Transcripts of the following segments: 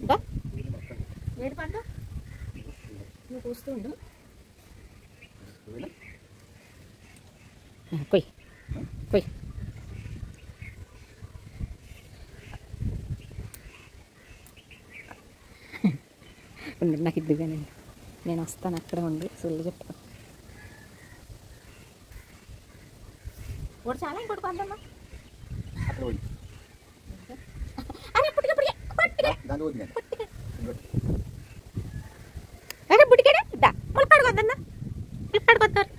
దా ఏడు పండు నువ్వు కూస్తూ ఉండు. కొయ్ కొయ్. ఉండు నాకు ఇద్దుగానండి, నేను వస్తాను అక్కడ ఉండి సుల్లు చెప్తాను. వాడు చాలా ఇంకోటి పందమ్మా బుడికాడా దా ములకాడు వద్దన్నా ములకాడు వద్దారు.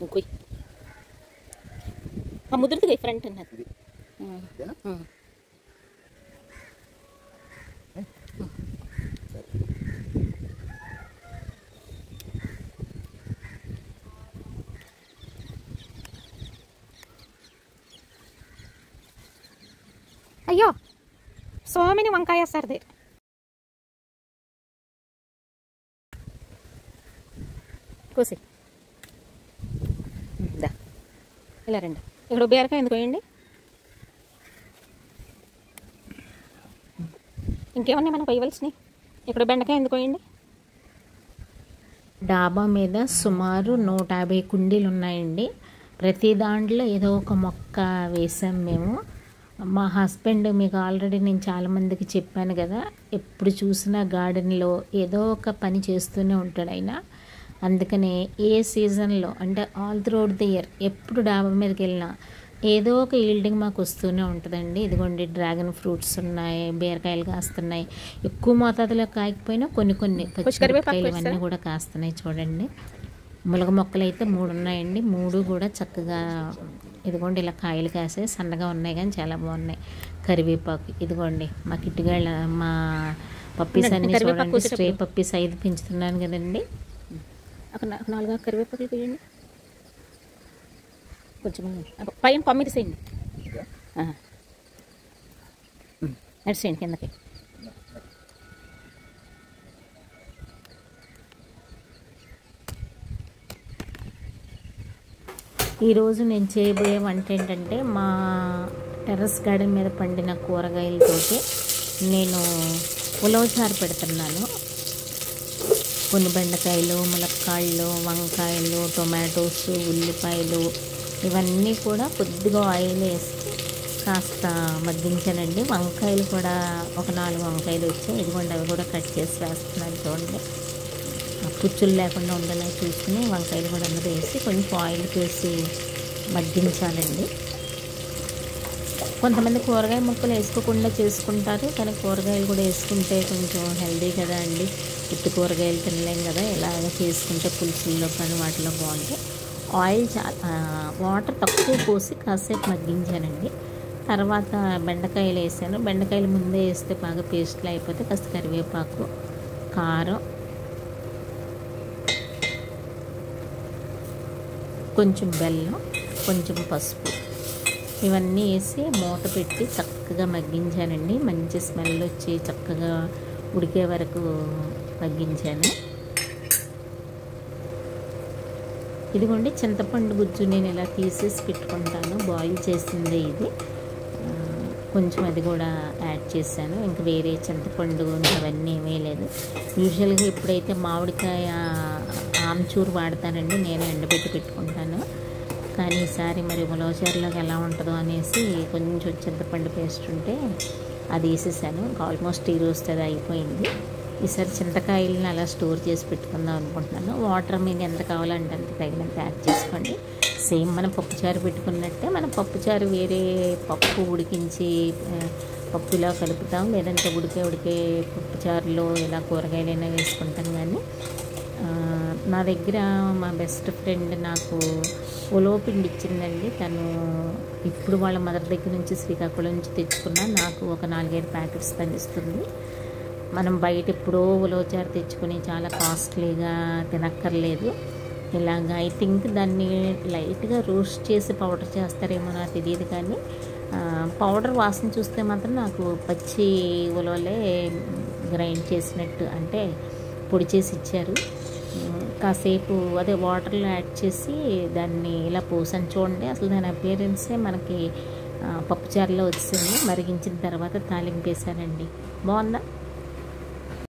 ఇంకొయ్ ఆ ముదురుది ఫ్రంట్ అన్నది. అయ్యో సోమిని వంకాయ వేస్తారది. కోసి దా ఇలా రండి. ఇక్కడ బీరకాయ ఎందుకు వేయండి. ఇంకేమన్నా మనం కొయ్యవలసినాయి. ఇక్కడ బెండకాయ ఎందుకు వేయండి. డాబా మీద సుమారు 150 కుండీలు ఉన్నాయండి. ప్రతి దాంట్లో ఏదో ఒక మొక్క వేసాం మేము. మా హస్బెండ్ మీకు ఆల్రెడీ నేను చాలామందికి చెప్పాను కదా, ఎప్పుడు చూసినా గార్డెన్లో ఏదో ఒక పని చేస్తూనే ఉంటాడు ఆయన. అందుకనే ఏ సీజన్లో అంటే ఆల్ త్రూఅవుట్ ది ఇయర్ ఎప్పుడు డాబా మీదకి వెళ్ళినా ఏదో ఒక ఈల్డింగ్ మాకు వస్తూనే ఉంటుందండి. ఇదిగోండి డ్రాగన్ ఫ్రూట్స్ ఉన్నాయి, బీరకాయలు కాస్తున్నాయి. ఎక్కువ మోతాదులో కాయకపోయినా కొన్ని పచ్చిమిరపకాయలు ఇవన్నీ కూడా కాస్తున్నాయి. చూడండి ములగ మొక్కలు అయితే 3 ఉన్నాయండి. 3 కూడా చక్కగా ఇదిగోండి ఇలా కాయలు కాసే సన్నగా ఉన్నాయి కానీ చాలా బాగున్నాయి. కరివేపాకు ఇదిగోండి మా కిట్టుగాళ్ళ మా పప్పీస్ అన్నీ చూడండి, స్ట్రే పప్పీస్ 5 పెంచుతున్నాను కదండి. అక్కడ 4 కరివేపాకులు తీయండి, కొంచెం పైన కొమ్మిది చేయండి, నడిచేయండి కిందకి. ఈరోజు నేను చేయబోయే వంట ఏంటంటే మా టెర్రస్ గార్డెన్ మీద పండిన కూరగాయలతోటి నేను ఉలవచారు పెడుతున్నాను. కొన్ని బెండకాయలు, ములక్కాళ్ళు, వంకాయలు, టొమాటోస్, ఉల్లిపాయలు ఇవన్నీ కూడా కొద్దిగా ఆయిల్ వేసి కాస్త మగ్గించానండి. వంకాయలు కూడా ఒక 4 వంకాయలు వచ్చాయి. ఇదిగోండి అవి కూడా కట్ చేసి వేస్తున్నాను. చూడండి పుచ్చులు లేకుండా ఉండేలా చూసుకుని వంకాయలు కూడా అందులో వేసి కొంచెం ఆయిల్ వేసి మగ్గించాలండి. కొంతమంది కూరగాయ ముక్కలు వేసుకోకుండా చేసుకుంటారు, కానీ కూరగాయలు కూడా వేసుకుంటే కొంచెం హెల్దీ కదా అండి. ఉత్తి కూరగాయలు తినలేం కదా, ఇలాగ చేసుకుంటే పులుసుల్లో కానీ వాటిలో బాగుంటాయి. ఆయిల్ వాటర్ తక్కువ పోసి కాసేపు మగ్గించానండి. తర్వాత బెండకాయలు వేసాను. బెండకాయలు ముందే వేస్తే బాగా పేస్ట్లు అయిపోతే కాస్త కరివేపాకు, కారం, కొంచెం బెల్లం, కొంచెం పసుపు ఇవన్నీ వేసి మూత పెట్టి చక్కగా మగ్గించానండి. మంచి స్మెల్ వచ్చి చక్కగా ఉడికే వరకు మగ్గించాను. ఇదిగోండి చింతపండు గుజ్జు నేను ఇలా తీసేసి పెట్టుకుంటాను, బాయిల్ చేసిందే ఇది. కొంచెం అది కూడా యాడ్ చేశాను. ఇంకా వేరే చింతపండు అవన్నీ ఏమీ లేదు. యూజువల్గా ఇప్పుడైతే మామిడికాయ ఆమ్చూరు వాడతానండి, నేను ఎండబెట్టి పెట్టుకుంటాను. కానీ ఈసారి మరి ఉలవచారులోకి ఎలా ఉంటుందో అనేసి కొంచెం చింతపండు పేస్ట్ ఉంటే అది వేసేసాను. ఆల్మోస్ట్ ఈ రోజుతో అది అయిపోయింది. ఈసారి చింతకాయలను అలా స్టోర్ చేసి పెట్టుకుందాం అనుకుంటున్నాను. వాటర్ మీకు ఎంత కావాలంటే అంత తగినంత యాడ్ చేసుకోండి. సేమ్ మనం పప్పుచారు పెట్టుకున్నట్టే మనం పప్పుచారు వేరే పప్పు ఉడికించి పప్పులా కలుపుతాం, లేదంటే ఉడికే పప్పుచారులో ఇలా కూరగాయలైనా వేసుకుంటాం. కానీ నా దగ్గర మా బెస్ట్ ఫ్రెండ్ నాకు ఉలవపిండి ఇచ్చిందండి. తను ఇప్పుడు వాళ్ళ మదర్ దగ్గర నుంచి శ్రీకాకుళం నుంచి తెచ్చుకున్న నాకు ఒక 4-5 ప్యాకెట్స్ తను ఇస్తుంది. మనం బయట ఎప్పుడో ఉలవచారు తెచ్చుకొని చాలా కాస్ట్లీగా తినక్కర్లేదు. ఇలాగ ఐ థింక్ దాన్ని లైట్గా రోస్ట్ చేసి పౌడర్ చేస్తారేమో నాకు తెలియదు, కానీ పౌడర్ వాసన చూస్తే మాత్రం నాకు పచ్చి ఉలవలే గ్రైండ్ చేసినట్టు అంటే పొడి చేసి ఇచ్చారు. కాసేపు అదే వాటర్లో యాడ్ చేసి దాన్ని ఇలా పోసాను. చూడండి అసలు దాని అపియరెన్సే మనకి పప్పుచారులో వచ్చింది. మరిగించిన తర్వాత తాలింపు వేసానండి. బాగుందా?